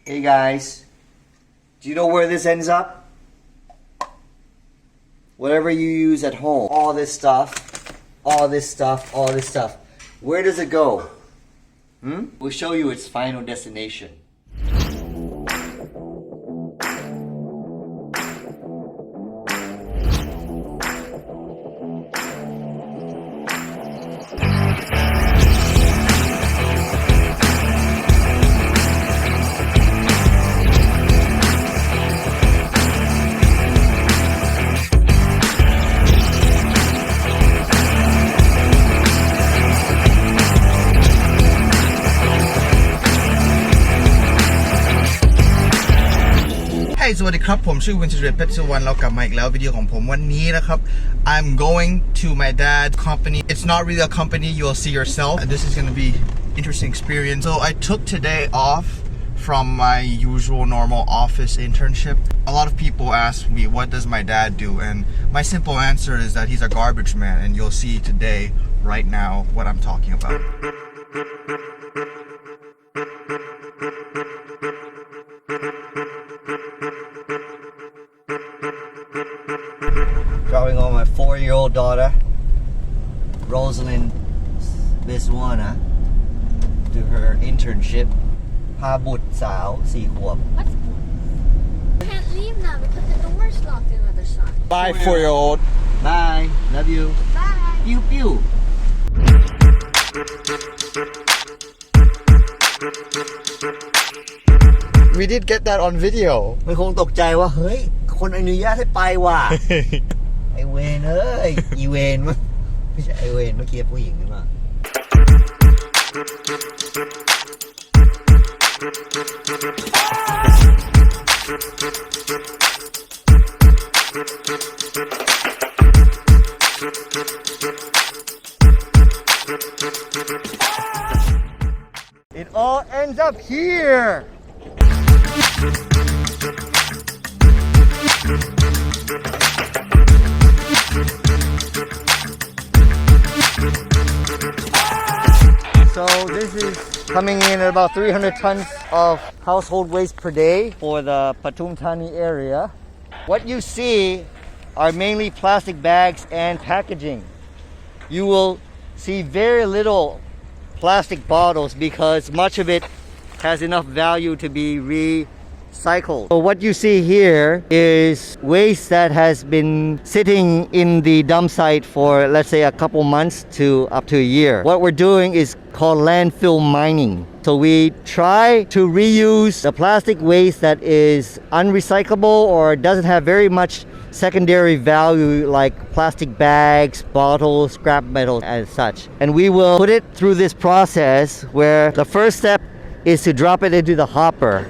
Hey guys, do you know where this ends up? Whatever you use at home, all this stuff, where does it go? We'll show you its final destination. Hey สวัสดีครับผมชื่อ WIN-DED เพชรสุวรรณเรากลับมาอีกแล้ววิดีโอของผมวันนี้นะครับ I'm going to my dad's company. It's not really a company, you'll see yourself, and this is going to be interesting experience. So I took today off from my usual normal office internship. A lot of people ask me what does my dad do, and my simple answer is that he's a garbage man, and you'll see today right now what I'm talking about. Dropping on my 4-year-old daughter, Rosalind Biswana, to her internship. พาบุตรสาว4 ขวบ What's You can't leave now because the door's locked on the other side. Bye 4-year-old. Bye, love you. Bye. Pew pew. We did get that on video. มันคงตกใจว่าเฮ้ยคนอนุญาตให้ไปว่ะ ไอเวนเอ้ยอีเวนมั้งไม่ใช่ไอเวนเมื่อกี้ผู้หญิงหรือเปล่า It all ends up here. So this is coming in at about 300 tons of household waste per day for the Pathum Thani area. What you see are mainly plastic bags and packaging. You will see very little plastic bottles because much of it has enough value to be recycled. So what you see here is waste that has been sitting in the dump site for, let's say, a couple months to up to a year. What we're doing is called landfill mining. So we try to reuse the plastic waste that is unrecyclable or doesn't have very much secondary value like plastic bags, bottles, scrap metal and such. And we will put it through this process where the first step is to drop it into the hopper.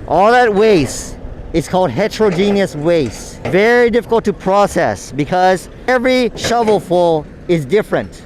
All that waste is called heterogeneous waste. Very difficult to process because every shovelful is different.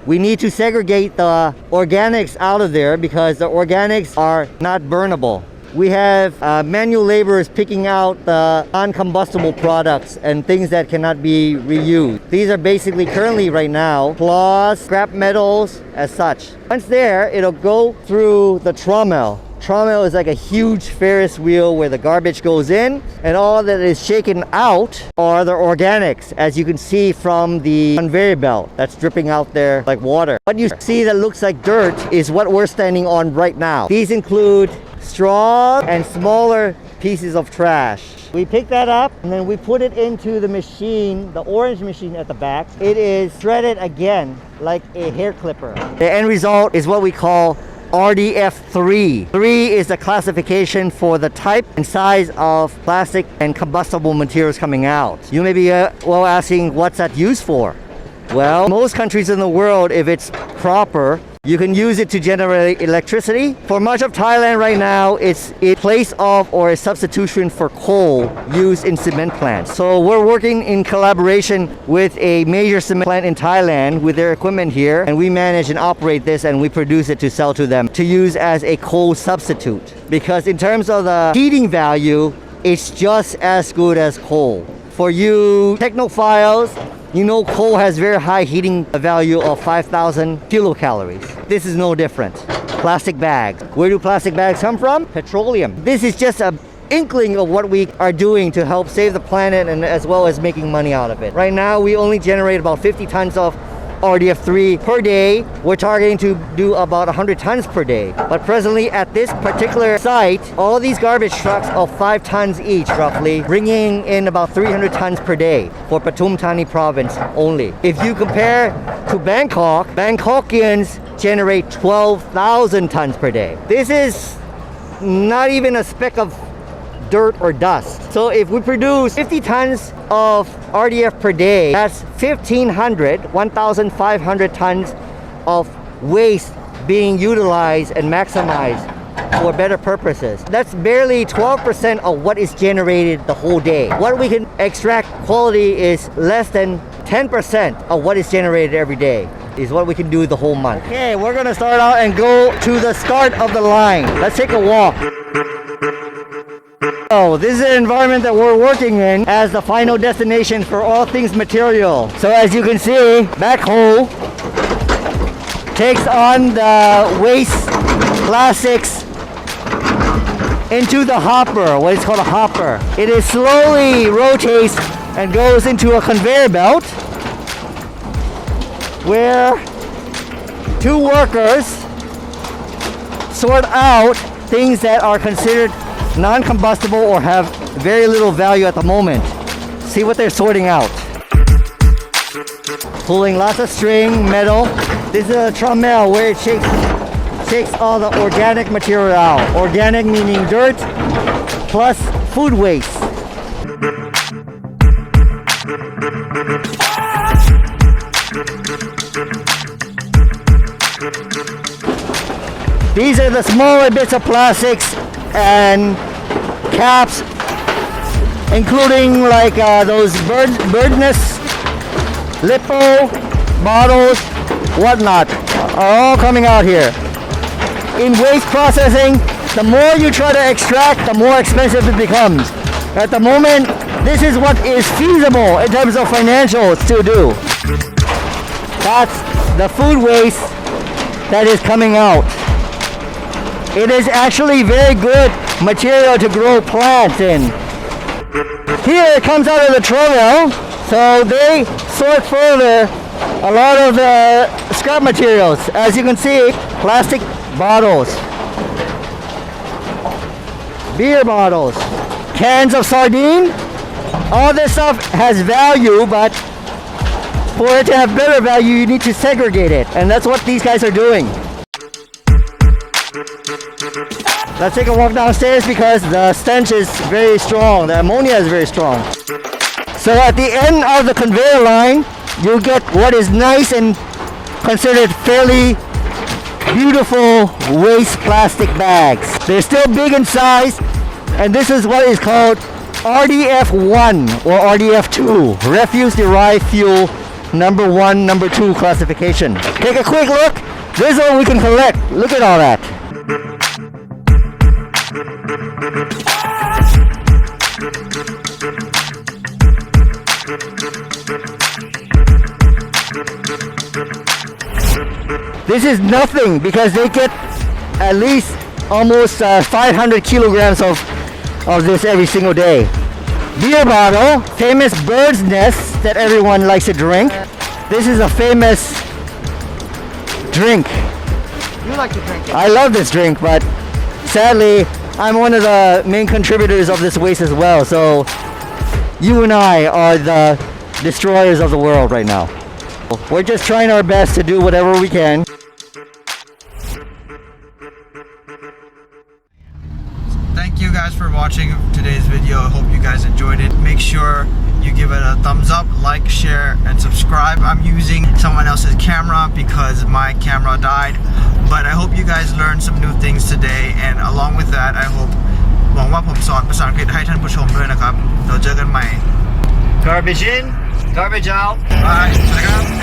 We need to segregate the organics out of there because the organics are not burnable. We have manual laborers picking out the non-combustible products and things that cannot be reused. These are basically currently right now cloths, scrap metals as such. Once there, it'll go through the trommel. Trommel is like a huge Ferris wheel where the garbage goes in and all that is shaken out are the organics, as you can see from the conveyor belt that's dripping out there like water. What you see that looks like dirt is what we're standing on right now. These include straw and smaller pieces of trash. We pick that up and then we put it into the machine, the orange machine at the back. It is threaded again like a hair clipper. The end result is what we call RDF3. 3 is the classification for the type and size of plastic and combustible materials coming out. You may be asking what's that used for? Well, most countries in the world, if it's proper, you can use it to generate electricity. For much of Thailand right now, it's a place of or a substitution for coal used in cement plants. So we're working in collaboration with a major cement plant in Thailand with their equipment here, and we manage and operate this and we produce it to sell to them to use as a coal substitute. Because in terms of the heating value, it's just as good as coal. For you technophiles, you know coal has very high heating value of 5,000 kilocalories. This is no different. plastic bags. Where do plastic bags come from? Petroleum. This is just a inkling of what we are doing to help save the planet and as well as making money out of it. Right now, we only generate about 50 tons of RDF3 per day. We're targeting to do about 100 tons per day. But presently at this particular site, all these garbage trucks of 5 tons each roughly, bringing in about 300 tons per day for Pathum Thani province only. If you compare to Bangkok, Bangkokians generate 12,000 tons per day. This is not even a speck of dirt or dust. So if we produce 50 tons of RDF per day, that's 1,500 tons of waste being utilized and maximized for better purposes. That's barely 12% of what is generated the whole day. What we can extract quality is less than 10% of what is generated every day. Is what we can do the whole month. Okay, we're gonna start out and go to the start of the line. Let's take a walk. So this is the environment that we're working in as the final destination for all things material. So as you can see, backhoe takes on the waste plastics into the hopper, what is called a hopper. It is slowly rotates and goes into a conveyor belt where 2 workers sort out things that are considered non-combustible or have very little value at the moment. See what they're sorting out. Pulling lots of string, metal. This is a trommel where it takes all the organic material out. Organic meaning dirt plus food waste. These are the smaller bits of plastics and caps, including like those bird nests, lipo, bottles, whatnot, are all coming out here. In waste processing, the more you try to extract, the more expensive it becomes. At the moment, this is what is feasible in terms of financials to do. That's the food waste that is coming out. It is actually very good material to grow plants in. Here it comes out of the trommel, so they sort further a lot of the scrap materials. As you can see, plastic bottles, beer bottles, cans of sardine. All this stuff has value, but for it to have better value, you need to segregate it, and that's what these guys are doing. Let's take a walk downstairs because the stench is very strong. The ammonia is very strong. So at the end of the conveyor line, you get what is nice and considered fairly beautiful waste plastic bags. They're still big in size, and this is what is called RDF1 or RDF2, refuse derived fuel number 1, number 2 classification. Take a quick look. This is what we can collect. Look at all that. This is nothing because they get at least almost 500 kilograms of this every single day. Beer bottle, famous bird's nest that everyone likes to drink. This is a famous drink. You like to drink it? I love this drink, but sadly, I'm one of the main contributors of this waste as well. So you and I are the destroyers of the world right now. We're just trying our best to do whatever we can. Thank you guys for watching today's video. I hope you guys enjoyed it. Make sure you give it a thumbs up, like, share, and subscribe. I'm using someone else's camera because my camera died, but I hope you guys learned some new things today, and along with that, I hope หวังว่าผมสอนภาษาอังกฤษให้ท่านผู้ชมด้วยนะครับเราเจอกันใหม่ Garbage in, garbage out. Bye สวัสดีครับ